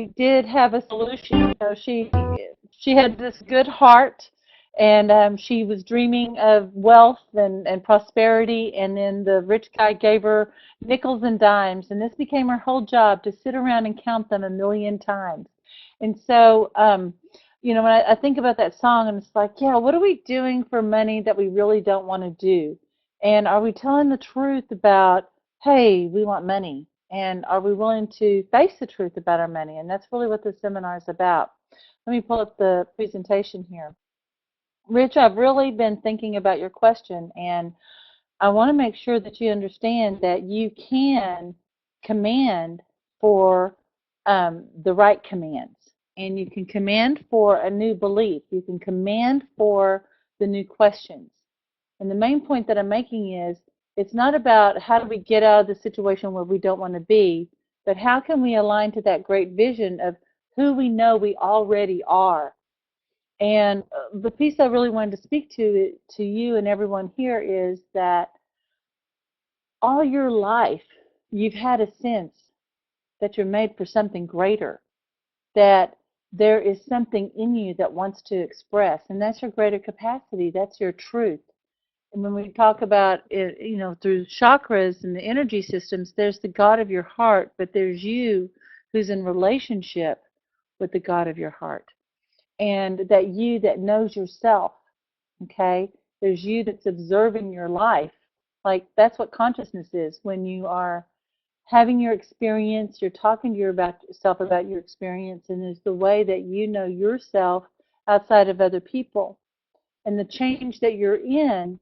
did have a solution. She had this good heart, and she was dreaming of wealth and prosperity. And then the rich guy gave her nickels and dimes, and this became her whole job to sit around and count them a million times. And so, when I think about that song, and it's like, yeah, what are we doing for money that we really don't want to do? And are we telling the truth about, hey, we want money? And are we willing to face the truth about our money? And that's really what the seminar is about. Let me pull up the presentation here. Rich, I've really been thinking about your question, and I want to make sure that you understand that you can command for the right commands. And you can command for a new belief. You can command for the new questions. And the main point that I'm making is it's not about how do we get out of the situation where we don't want to be, but how can we align to that great vision of who we know we already are. And the piece I really wanted to speak to you and everyone here is that all your life you've had a sense that you're made for something greater, that there is something in you that wants to express, and that's your greater capacity, that's your truth. And when we talk about it, through chakras and the energy systems, there's the God of your heart, but there's you who's in relationship with the God of your heart. And that you that knows yourself, okay? There's you that's observing your life. Like that's what consciousness is. When you are having your experience, you're talking to yourself about your experience, and there's the way that you know yourself outside of other people. And the change that you're in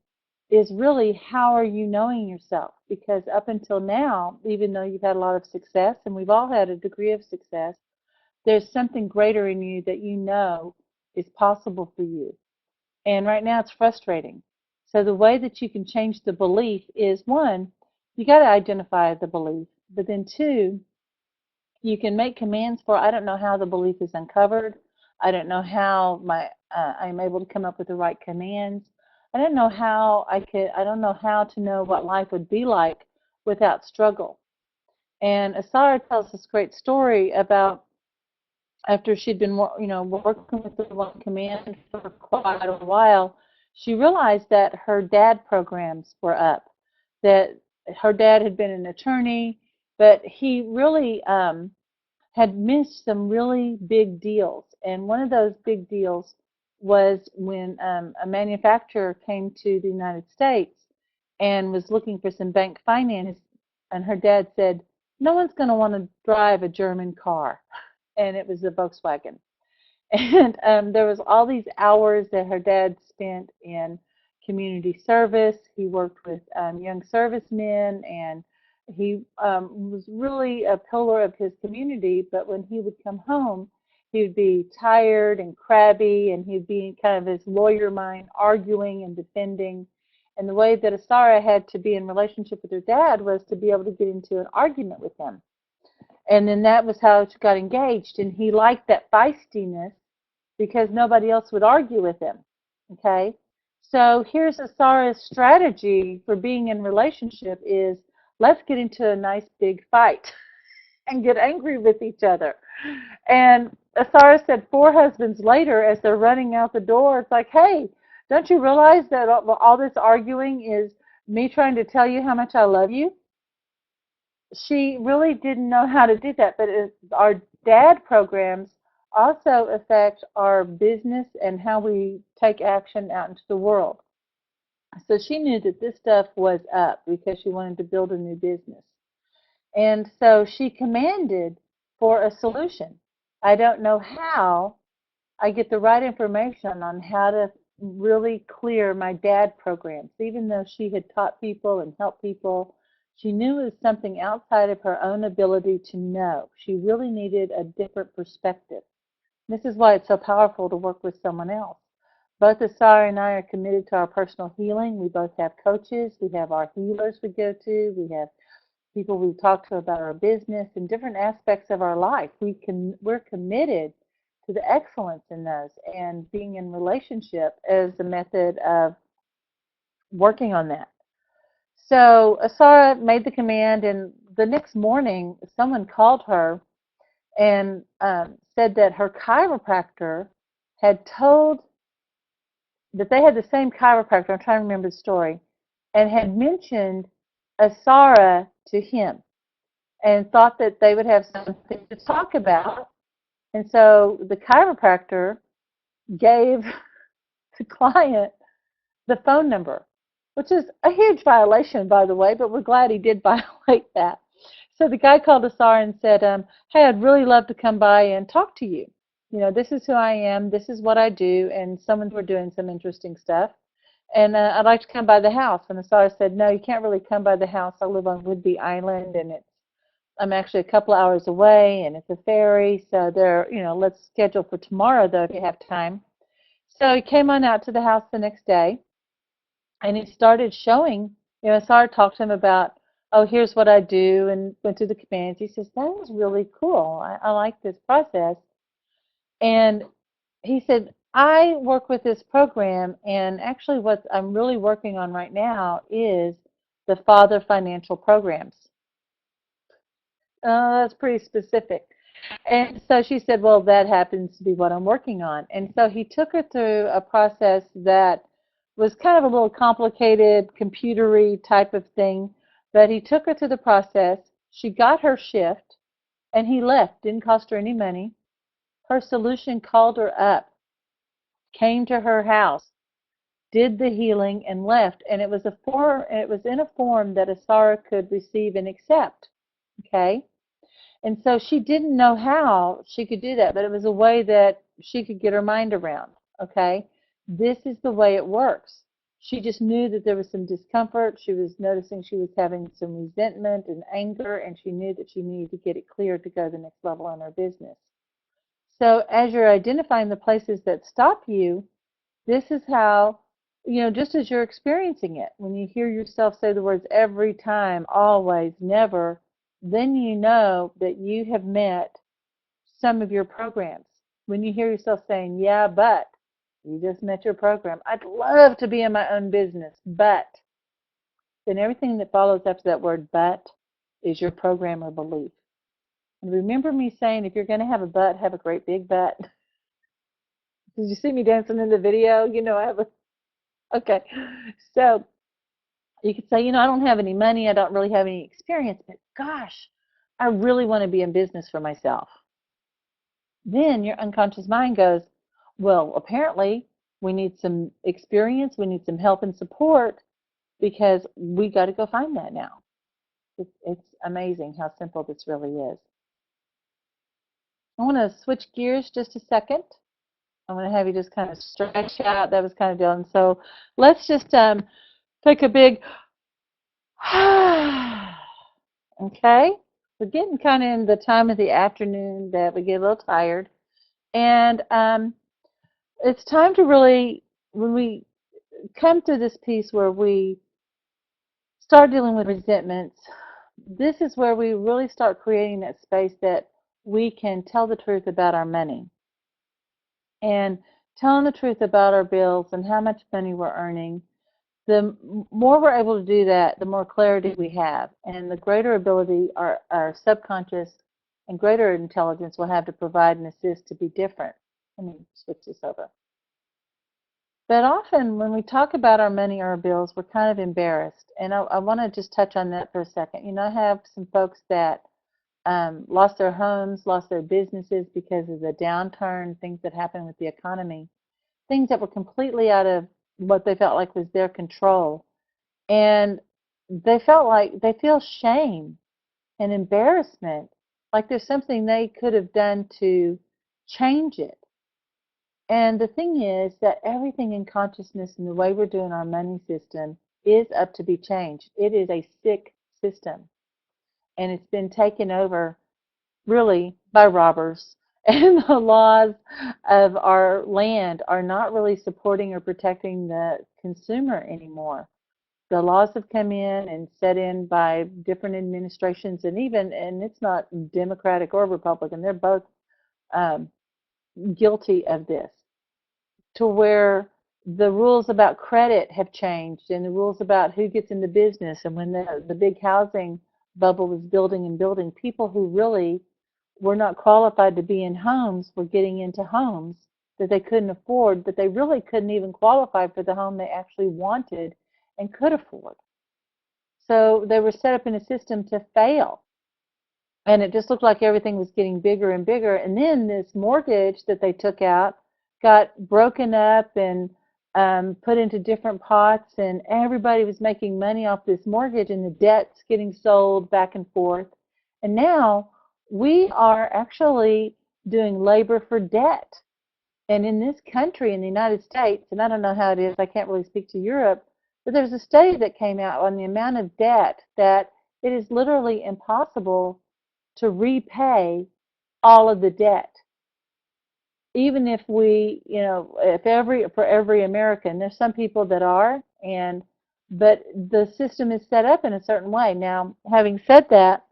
is really how are you knowing yourself? Because up until now, even though you've had a lot of success, and we've all had a degree of success, there's something greater in you that you know is possible for you. And right now it's frustrating. So the way that you can change the belief is one, you got to identify the belief, but then two, you can make commands for, I don't know how the belief is uncovered. I don't know how I'm able to come up with the right commands. I don't know how I don't know how to know what life would be like without struggle. And Asara tells this great story about after she'd been, working with the one command for quite a while, she realized that her dad programs were up, that her dad had been an attorney, but he really had missed some really big deals. And one of those big deals was when a manufacturer came to the United States and was looking for some bank finance, and her dad said, no one's going to want to drive a German car. And it was a Volkswagen. And there was all these hours that her dad spent in community service. He worked with young servicemen, and he was really a pillar of his community. But when he would come home, he would be tired and crabby, and he'd be in kind of his lawyer mind, arguing and defending. And the way that Asara had to be in relationship with her dad was to be able to get into an argument with him. And then that was how she got engaged. And he liked that feistiness because nobody else would argue with him. Okay? So here's Asara's strategy for being in relationship is let's get into a nice big fight and get angry with each other. And Asara said 4 husbands later, as they're running out the door, it's like, hey, don't you realize that all this arguing is me trying to tell you how much I love you? She really didn't know how to do that, but our dad programs also affect our business and how we take action out into the world. So she knew that this stuff was up because she wanted to build a new business. And so she commanded for a solution. I don't know how I get the right information on how to really clear my dad programs. Even though she had taught people and helped people, she knew it was something outside of her own ability to know. She really needed a different perspective. This is why it's so powerful to work with someone else. Both Asara and I are committed to our personal healing. We both have coaches. We have our healers we go to. We have people we talk to about our business and different aspects of our life. We're committed to the excellence in those and being in relationship as a method of working on that. So Asara made the command, and the next morning someone called her and said that her chiropractor had told that they had the same chiropractor. I'm trying to remember the story, and had mentioned Asara to him, and thought that they would have something to talk about. And so the chiropractor gave the client the phone number, which is a huge violation, by the way, but we're glad he did violate that. So the guy called Asar and said, hey, I'd really love to come by and talk to you. You know, this is who I am, this is what I do, and we're doing some interesting stuff. And I'd like to come by the house. And Asar said, no, you can't really come by the house. I live on Whidbey Island, and I'm actually a couple hours away, and it's a ferry. So let's schedule for tomorrow, though, if you have time. So he came on out to the house the next day, and he started showing, I started talking to him about, oh, here's what I do, and went through the commands. He says, that was really cool. I like this process. And he said, I work with this program, and actually what I'm really working on right now is the father financial programs. That's pretty specific. And so she said, well, that happens to be what I'm working on. And so he took her through a process that was kind of a little complicated, computery type of thing. But he took her through the process. She got her shift, and he left. Didn't cost her any money. Her solution called her up, came to her house, did the healing, and left. And it was in a form that Asara could receive and accept. Okay? And so she didn't know how she could do that, but it was a way that she could get her mind around, okay? This is the way it works. She just knew that there was some discomfort. She was noticing she was having some resentment and anger, and she knew that she needed to get it cleared to go to the next level in her business. So as you're identifying the places that stop you, this is how, just as you're experiencing it, when you hear yourself say the words every time, always, never, then you know that you have met some of your programs. When you hear yourself saying, yeah, but, you just met your program. I'd love to be in my own business, but, then everything that follows after that word but is your program or belief. And remember me saying, if you're going to have a but, have a great big but. Did you see me dancing in the video? I have a, okay. So you could say, I don't have any money, I don't really have any experience, but gosh, I really want to be in business for myself. Then your unconscious mind goes, well, apparently we need some experience, we need some help and support, because we got to go find that now. It's amazing how simple this really is. I want to switch gears just a second. I'm going to have you just kind of stretch out. That was kind of done. So let's just take a big okay. We're getting kind of in the time of the afternoon that we get a little tired. And it's time to really, when we come to this piece where we start dealing with resentments, this is where we really start creating that space that we can tell the truth about our money. And telling the truth about our bills and how much money we're earning, the more we're able to do that, the more clarity we have, and the greater ability our subconscious and greater intelligence will have to provide and assist to be different. Let me switch this over. But often when we talk about our money or our bills, we're kind of embarrassed. And I want to just touch on that for a second. I have some folks that lost their homes, lost their businesses because of the downturn, things that happened with the economy, things that were completely out of what they felt like was their control. And they feel shame and embarrassment, like there's something they could have done to change it. And the thing is that everything in consciousness and the way we're doing our money system is up to be changed. It is a sick system, and it's been taken over really by robbers. And the laws of our land are not really supporting or protecting the consumer anymore. The laws have come in and set in by different administrations, and it's not Democratic or Republican, they're both guilty of this, to where the rules about credit have changed, and the rules about who gets into business. And when the big housing bubble was building and building, people who really were not qualified to be in homes were getting into homes that they couldn't afford, but they really couldn't even qualify for the home they actually wanted and could afford. So they were set up in a system to fail. And it just looked like everything was getting bigger and bigger. And then this mortgage that they took out got broken up and put into different pots, and everybody was making money off this mortgage, and the debt's getting sold back and forth. And now we are actually doing labor for debt. And in this country, in the United States, and I don't know how it is, I can't really speak to Europe, but there's a study that came out on the amount of debt that it is literally impossible to repay all of the debt. Even if we, if for every American, there's some people that are, but the system is set up in a certain way. Now, having said that,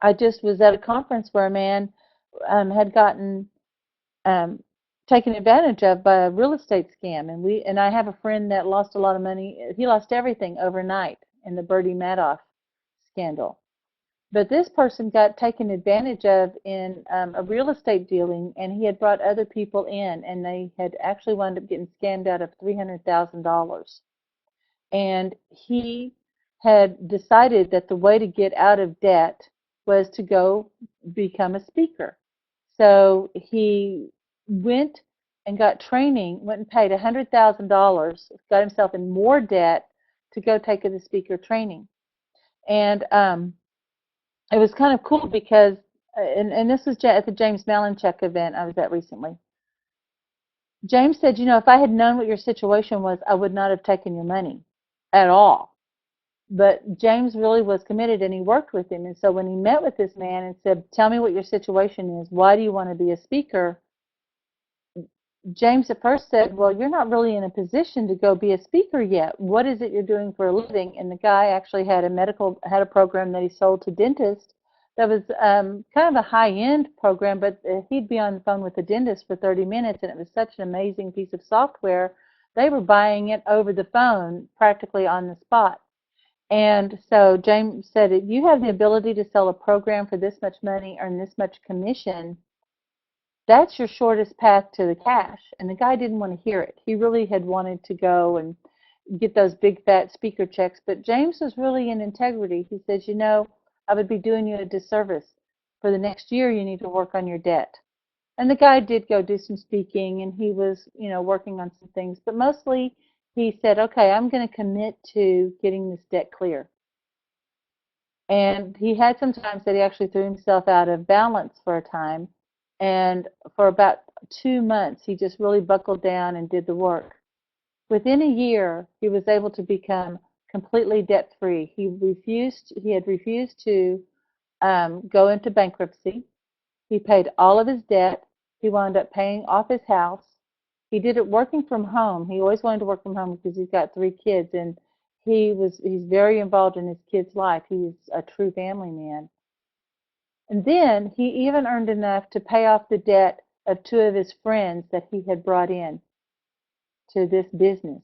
I just was at a conference where a man had gotten um, taken advantage of by a real estate scam, and I have a friend that lost a lot of money. He lost everything overnight in the Bertie Madoff scandal. But this person got taken advantage of in a real estate dealing, and he had brought other people in, and they had actually wound up getting scammed out of $300,000. And he had decided that the way to get out of debt was to go become a speaker. So he went and got training, went and paid $100,000, got himself in more debt to go take the speaker training. And it was kind of cool because, and this was at the James Malinchuk event I was at recently. James said, if I had known what your situation was, I would not have taken your money at all. But James really was committed, and he worked with him. And so when he met with this man and said, tell me what your situation is, why do you want to be a speaker? James at first said, well, you're not really in a position to go be a speaker yet. What is it you're doing for a living? And the guy actually had a program that he sold to dentists that was kind of a high-end program, but he'd be on the phone with the dentist for 30 minutes, and it was such an amazing piece of software. They were buying it over the phone, practically on the spot. And so James said, if you have the ability to sell a program for this much money, earn this much commission, that's your shortest path to the cash. And the guy didn't want to hear it. He really had wanted to go and get those big fat speaker checks. But James was really in integrity. He says, I would be doing you a disservice. For the next year, you need to work on your debt. And the guy did go do some speaking, and he was, working on some things. But mostly he said, okay, I'm going to commit to getting this debt clear. And he had some times that he actually threw himself out of balance for a time. And for about 2 months, he just really buckled down and did the work. Within a year, he was able to become completely debt-free. He had refused to go into bankruptcy. He paid all of his debt. He wound up paying off his house. He did it working from home. He always wanted to work from home because he's got 3 kids, and he's very involved in his kids' life. He's a true family man. And then he even earned enough to pay off the debt of 2 of his friends that he had brought in to this business.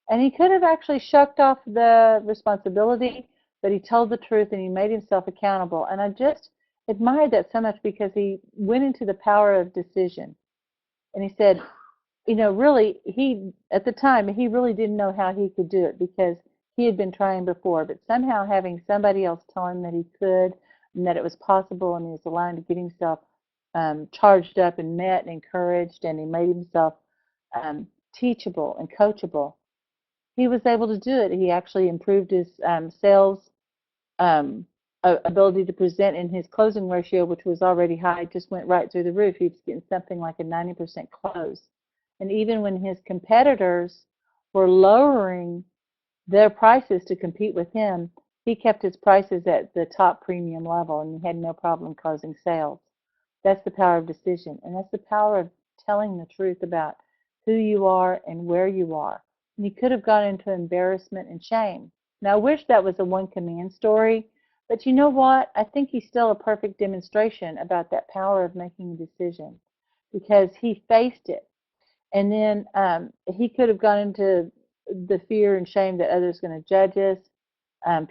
And he could have actually shucked off the responsibility, but he told the truth and he made himself accountable. And I just admired that so much because he went into the power of decision. And he said, really, at the time, he really didn't know how he could do it because he had been trying before. But somehow having somebody else tell him that he could and that it was possible, and he was allowed to get himself charged up and met and encouraged, and he made himself teachable and coachable, he was able to do it. He actually improved his sales um, ability to present, in his closing ratio, which was already high, just went right through the roof. He was getting something like a 90% close. And even when his competitors were lowering their prices to compete with him, he kept his prices at the top premium level, and he had no problem closing sales. That's the power of decision, and that's the power of telling the truth about who you are and where you are. And he could have gone into embarrassment and shame. Now, I wish that was a one-command story, but you know what? I think he's still a perfect demonstration about that power of making a decision because he faced it. And then he could have gone into the fear and shame that others are going to judge us.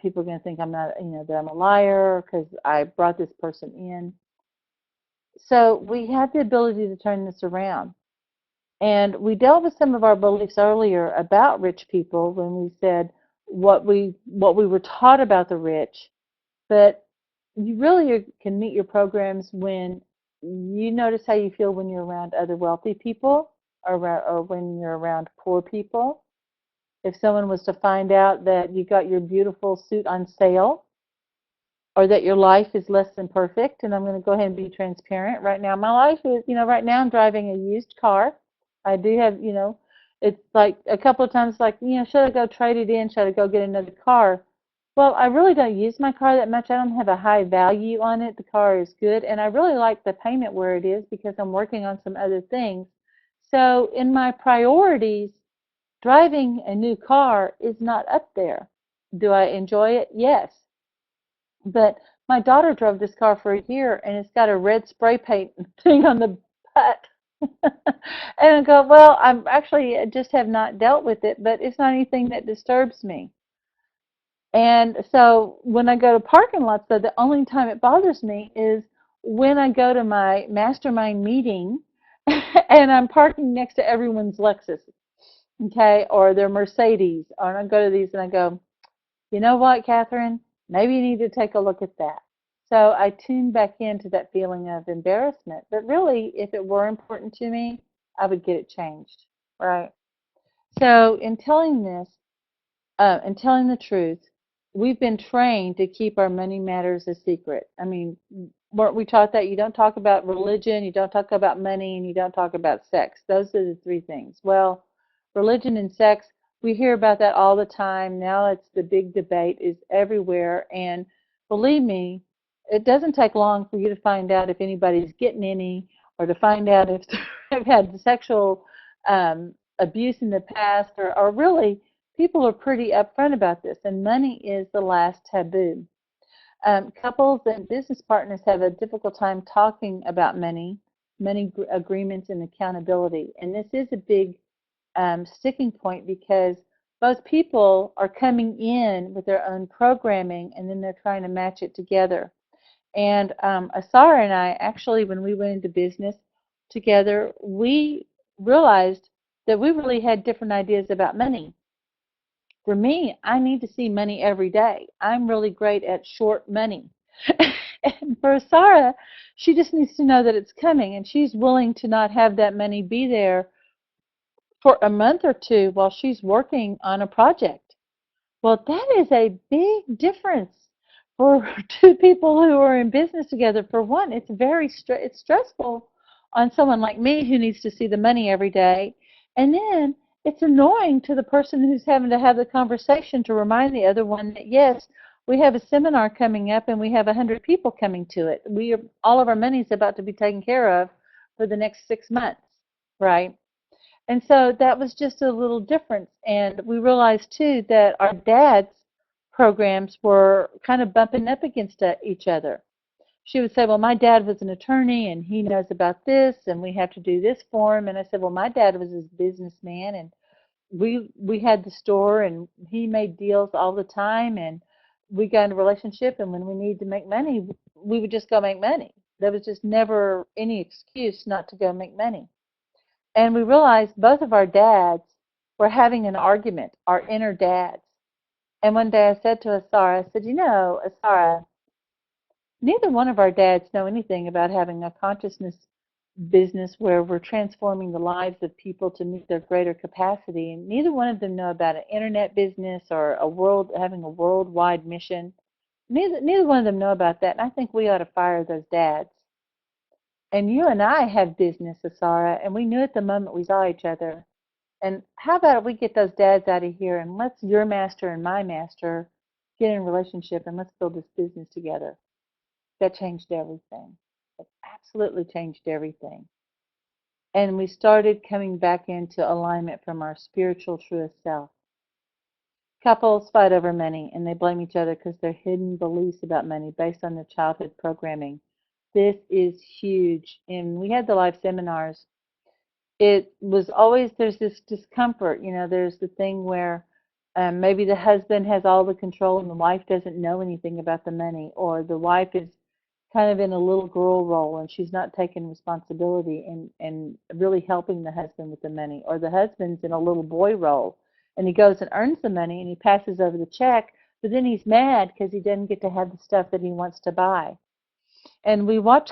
People are going to think I'm not, that I'm a liar because I brought this person in. So we had the ability to turn this around. And we dealt with some of our beliefs earlier about rich people when we said what we were taught about the rich. But you really can meet your programs when you notice how you feel when you're around other wealthy people, or when you're around poor people. If someone was to find out that you got your beautiful suit on sale, or that your life is less than perfect, and I'm going to go ahead and be transparent. Right now, my life is, right now I'm driving a used car. I do have, it's like a couple of times, like, should I go trade it in? Should I go get another car? Well, I really don't use my car that much. I don't have a high value on it. The car is good, and I really like the payment where it is because I'm working on some other things. So in my priorities, driving a new car is not up there. Do I enjoy it? Yes. But my daughter drove this car for a year, and it's got a red spray paint thing on the butt. And I go, well, I'm actually, I just have not dealt with it, but it's not anything that disturbs me. And so when I go to parking lots, though, the only time it bothers me is when I go to my mastermind meeting and I'm parking next to everyone's Lexus, okay, or their Mercedes, or I go to these and I go, you know what, Catherine? Maybe you need to take a look at that. So I tune back into that feeling of embarrassment. But really, if it were important to me, I would get it changed, right? So in telling this, and telling the truth, we've been trained to keep our money matters a secret. I mean, weren't we taught that you don't talk about religion, you don't talk about money, and you don't talk about sex? Those are the three things. Well, religion and sex, we hear about that all the time. Now it's the big debate is everywhere. And believe me, it doesn't take long for you to find out if anybody's getting any, or to find out if they've had sexual abuse in the past, or really people are pretty upfront about this, and money is the last taboo. Couples and business partners have a difficult time talking about money agreements, and accountability. And this is a big sticking point because both people are coming in with their own programming and then they're trying to match it together. And Asara and I actually, when we went into business together, we realized that we really had different ideas about money. For me, I need to see money every day. I'm really great at short money. And for Sarah, she just needs to know that it's coming, and she's willing to not have that money be there for a month or two while she's working on a project. Well, that is a big difference for two people who are in business together. For one, it's it's stressful on someone like me who needs to see the money every day, and then it's annoying to the person who's having to have the conversation to remind the other one that yes, we have a seminar coming up and we have 100 people coming to it. All of our money is about to be taken care of for the next 6 months, right? And so that was just a little difference. And we realized too that our dad's programs were kind of bumping up against each other. She would say, well, my dad was an attorney and he knows about this and we have to do this for him. And I said, well, my dad was a businessman and we had the store and he made deals all the time, and we got in a relationship, and when we needed to make money, we would just go make money. There was just never any excuse not to go make money. And we realized both of our dads were having an argument, our inner dads. And one day I said to Asara, I said, you know, Asara, neither one of our dads know anything about having a consciousness business where we're transforming the lives of people to meet their greater capacity. And neither one of them know about an internet business or having a worldwide mission. Neither one of them know about that. And I think we ought to fire those dads. And you and I have business, Asara, and we knew it the moment we saw each other. And how about if we get those dads out of here and let's your master and my master get in a relationship and let's build this business together. That changed everything. It absolutely changed everything. And we started coming back into alignment from our spiritual truest self. Couples fight over money and they blame each other because their hidden beliefs about money based on their childhood programming. This is huge. And we had the live seminars. It was always, there's this discomfort. There's the thing where maybe the husband has all the control and the wife doesn't know anything about the money, or the wife is kind of in a little girl role, and she's not taking responsibility and really helping the husband with the money, or the husband's in a little boy role and he goes and earns the money and he passes over the check, but then he's mad because he doesn't get to have the stuff that he wants to buy. And we watch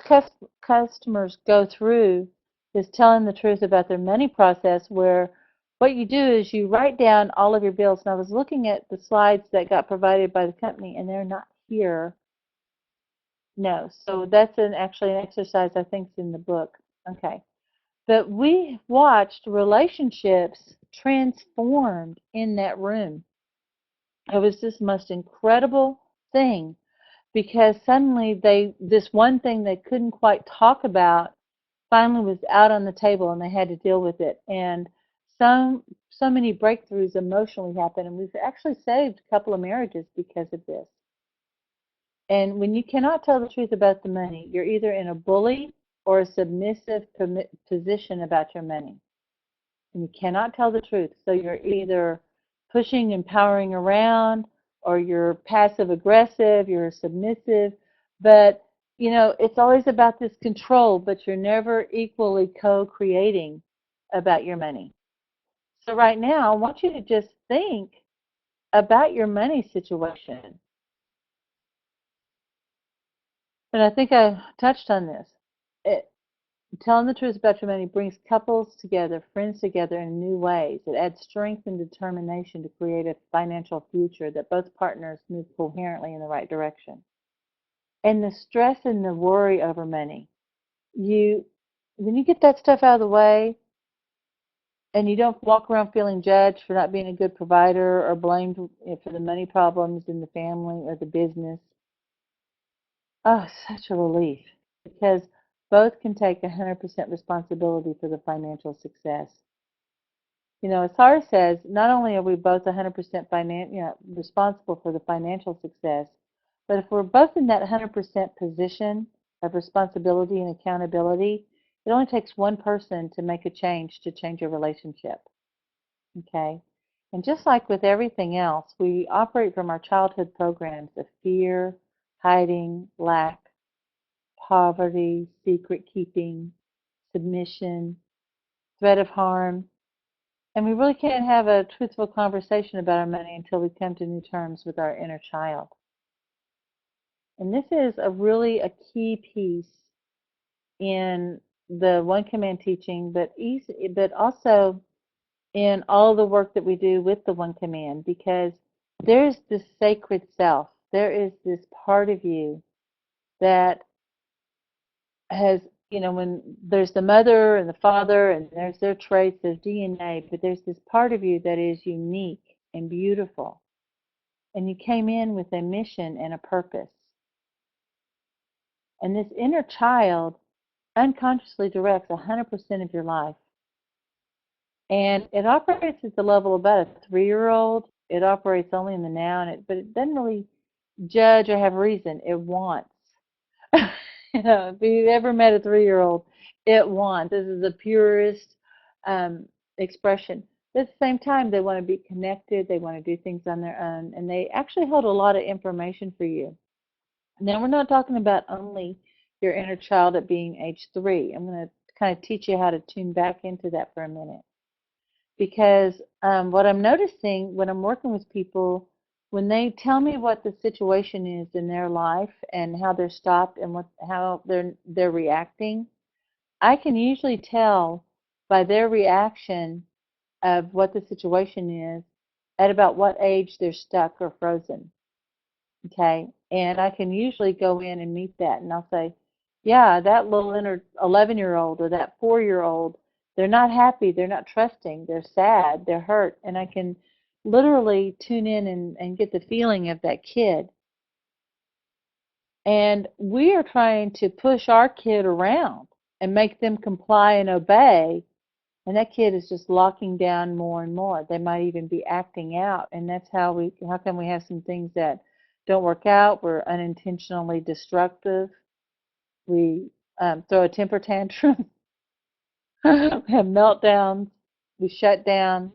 customers go through this telling the truth about their money process, where what you do is you write down all of your bills. And I was looking at the slides that got provided by the company, and they're not here. No, so that's actually an exercise I think is in the book. Okay. But we watched relationships transformed in that room. It was this most incredible thing, because suddenly this one thing they couldn't quite talk about finally was out on the table and they had to deal with it. And so many breakthroughs emotionally happened, and we've actually saved a couple of marriages because of this. And when you cannot tell the truth about the money, you're either in a bully or a submissive position about your money. And you cannot tell the truth. So you're either pushing and powering around, or you're passive aggressive, you're submissive. But, it's always about this control, but you're never equally co-creating about your money. So right now, I want you to just think about your money situation. And I think I touched on this. It, Telling the truth about your money brings couples together, friends together in new ways. It adds strength and determination to create a financial future that both partners move coherently in the right direction. And the stress and the worry over money, when you get that stuff out of the way and you don't walk around feeling judged for not being a good provider or blamed for the money problems in the family or the business, oh, such a relief, because both can take 100% responsibility for the financial success. As Sarah says, not only are we both 100% responsible for the financial success, but if we're both in that 100% position of responsibility and accountability, it only takes one person to make a change to change a relationship. Okay? And just like with everything else, we operate from our childhood programs of fear, hiding, lack, poverty, secret keeping, submission, threat of harm. And we really can't have a truthful conversation about our money until we come to new terms with our inner child. And this is a key piece in the One Command teaching, but also in all the work that we do with the One Command, because there's this sacred self. There is this part of you that has, when there's the mother and the father and there's their traits, there's DNA, but there's this part of you that is unique and beautiful. And you came in with a mission and a purpose. And this inner child unconsciously directs 100% of your life. And it operates at the level of about a 3-year-old. It operates only in the now, but it doesn't really judge or have reason. It wants. If you've ever met a 3-year-old, it wants. This is the purest expression. But at the same time, they want to be connected. They want to do things on their own. And they actually hold a lot of information for you. Now, we're not talking about only your inner child at being age 3. I'm going to kind of teach you how to tune back into that for a minute. Because what I'm noticing when I'm working with people, when they tell me what the situation is in their life and how they're stopped and how they're reacting, I can usually tell by their reaction of what the situation is at about what age they're stuck or frozen. Okay, and I can usually go in and meet that, and I'll say, yeah, that little 11-year-old or that 4-year-old, they're not happy, they're not trusting, they're sad, they're hurt, and I can literally tune in and get the feeling of that kid. And we are trying to push our kid around and make them comply and obey, and that kid is just locking down more and more. They might even be acting out, and that's how come we have some things that don't work out. We're unintentionally destructive. We throw a temper tantrum. We have meltdowns. We shut down.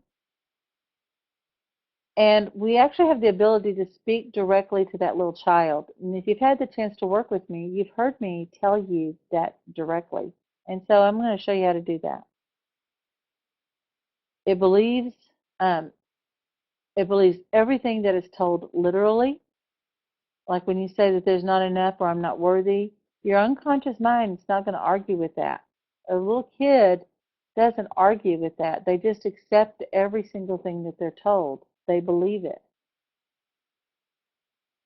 And we actually have the ability to speak directly to that little child. And if you've had the chance to work with me, you've heard me tell you that directly. And so I'm going to show you how to do that. It believes um, it believes everything that is told literally. Like when you say that there's not enough or I'm not worthy, your unconscious mind is not going to argue with that. A little kid doesn't argue with that. They just accept every single thing that they're told. They believe it.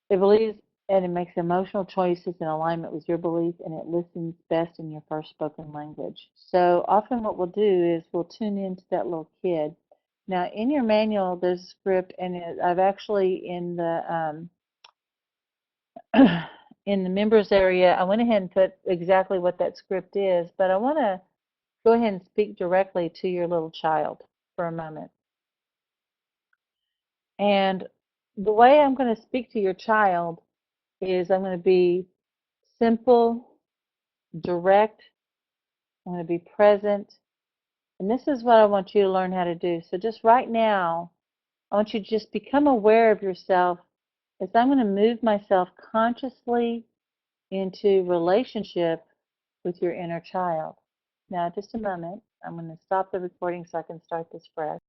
It believes and it makes emotional choices in alignment with your belief, and it listens best in your first spoken language. So often what we'll do is we'll tune into that little kid. Now in your manual there's a script, and I've actually in the members area, I went ahead and put exactly what that script is, but I want to go ahead and speak directly to your little child for a moment. And the way I'm going to speak to your child is I'm going to be simple, direct, I'm going to be present, and this is what I want you to learn how to do. So just right now, I want you to just become aware of yourself as I'm going to move myself consciously into relationship with your inner child. Now, just a moment. I'm going to stop the recording so I can start this fresh.